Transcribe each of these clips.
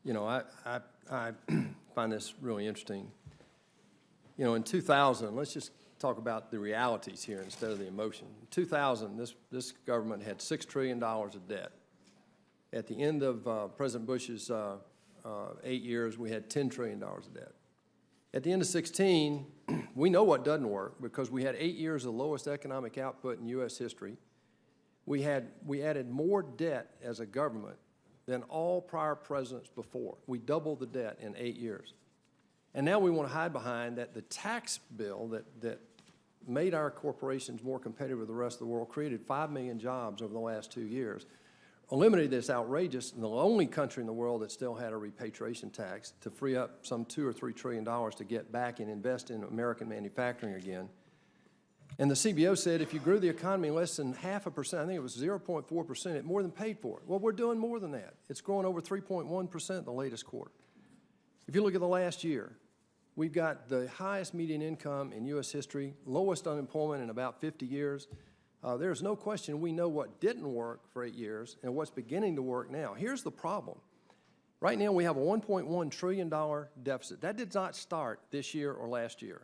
You know, I find this really interesting. You know, in 2000, let's just talk about the realities here instead of the emotion. In 2000, this government had $6 trillion of debt. At the end of President Bush's 8 years, we had $10 trillion of debt. At the end of 16, we know what doesn't work because we had 8 years of the lowest economic output in U.S. history. We added more debt as a government than all prior presidents before. We doubled the debt in 8 years. And now we want to hide behind that the tax bill that made our corporations more competitive with the rest of the world, created 5 million jobs over the last 2 years, eliminated this outrageous, and the only country in the world that still had a repatriation tax to free up some $2 or $3 trillion to get back and invest in American manufacturing again. And the CBO said if you grew the economy less than 0.5%, I think it was 0.4%, it more than paid for it. Well, we're doing more than that. It's growing over 3.1% the latest quarter. If you look at the last year, we've got the highest median income in U.S. history, lowest unemployment in about 50 years. There's no question we know what didn't work for 8 years and what's beginning to work now. Here's the problem. Right now we have a $1.1 trillion deficit. That did not start this year or last year.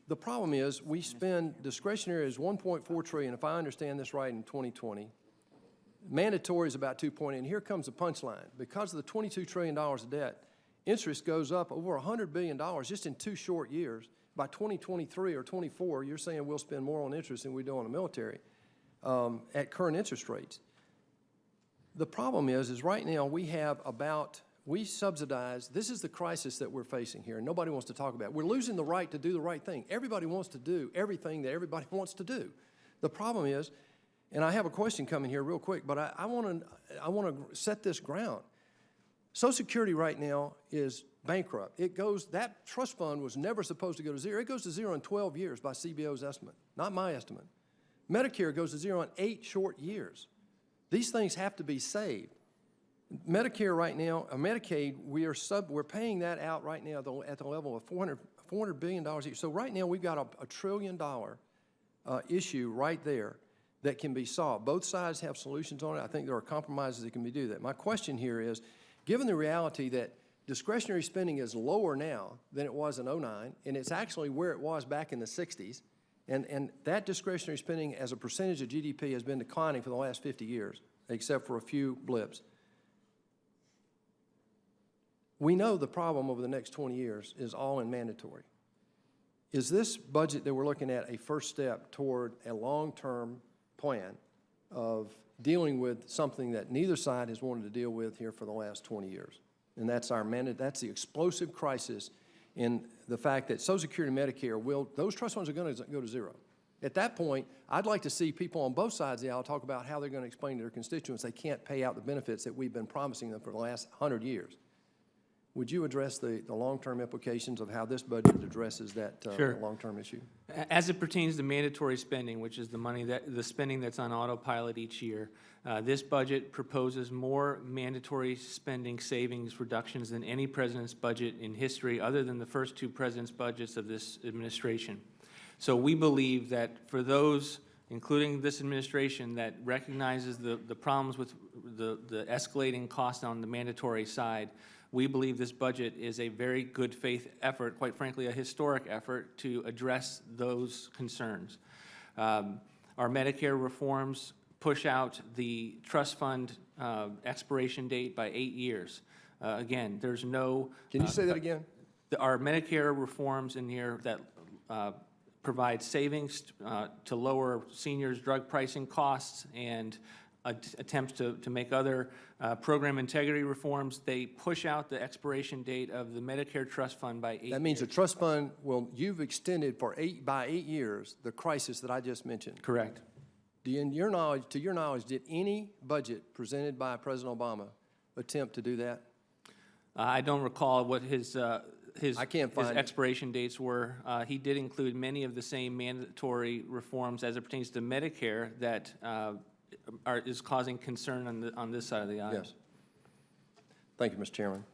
The problem is we spend discretionary is $1.4 trillion, if I understand this right, in 2020. Mandatory is about 2.8, and here comes the punchline. Because of the $22 trillion of debt, interest goes up over $100 billion just in 2 short years. By 2023 or 24, you're saying we'll spend more on interest than we do on the military at current interest rates. The problem is right now we subsidize, this is the crisis that we're facing here, and nobody wants to talk about it. We're losing the right to do the right thing. Everybody wants to do everything that everybody wants to do. The problem is, and I have a question coming here real quick, but I want to set this ground. Social Security right now is bankrupt. That trust fund was never supposed to go to zero. It goes to zero in 12 years by CBO's estimate, not my estimate. Medicare goes to zero in 8 short years. These things have to be saved. Medicare right now, Medicaid, we're paying that out right now at the level of $400 billion a year. So right now we've got a $1 trillion issue right there that can be solved. Both sides have solutions on it. I think there are compromises that can be do that. My question here is, given the reality that discretionary spending is lower now than it was in 2009, and it's actually where it was back in the 60s, and that discretionary spending as a percentage of GDP has been declining for the last 50 years, except for a few blips. We know the problem over the next 20 years is all in mandatory. Is this budget that we're looking at a first step toward a long-term plan of dealing with something that neither side has wanted to deal with here for the last 20 years? And that's that's the explosive crisis in the fact that Social Security and Medicare those trust funds are going to go to zero. At that point, I'd like to see people on both sides of the aisle talk about how they're going to explain to their constituents they can't pay out the benefits that we've been promising them for the last 100 years. Would you address the long-term implications of how this budget addresses that Sure. long-term issue? As it pertains to mandatory spending, which is the spending that's on autopilot each year, this budget proposes more mandatory spending savings reductions than any president's budget in history, other than the first 2 presidents' budgets of this administration. So we believe that for those, including this administration, that recognizes the problems with the escalating cost on the mandatory side, we believe this budget is a very good faith effort, quite frankly, a historic effort to address those concerns. Our Medicare reforms push out the trust fund expiration date by 8 years. Again, there's no... Can you say that again? Our Medicare reforms in here that provide savings to lower seniors' drug pricing costs and attempts to make other program integrity reforms, they push out the expiration date of the Medicare trust fund by 8 years. That means the trust fund you've extended by 8 years the crisis that I just mentioned. Correct. To your knowledge, did any budget presented by President Obama attempt to do that? I don't recall what his expiration dates were. He did include many of the same mandatory reforms as it pertains to Medicare that is causing concern on this side of the aisle. Yes. Thank you, Mr. Chairman.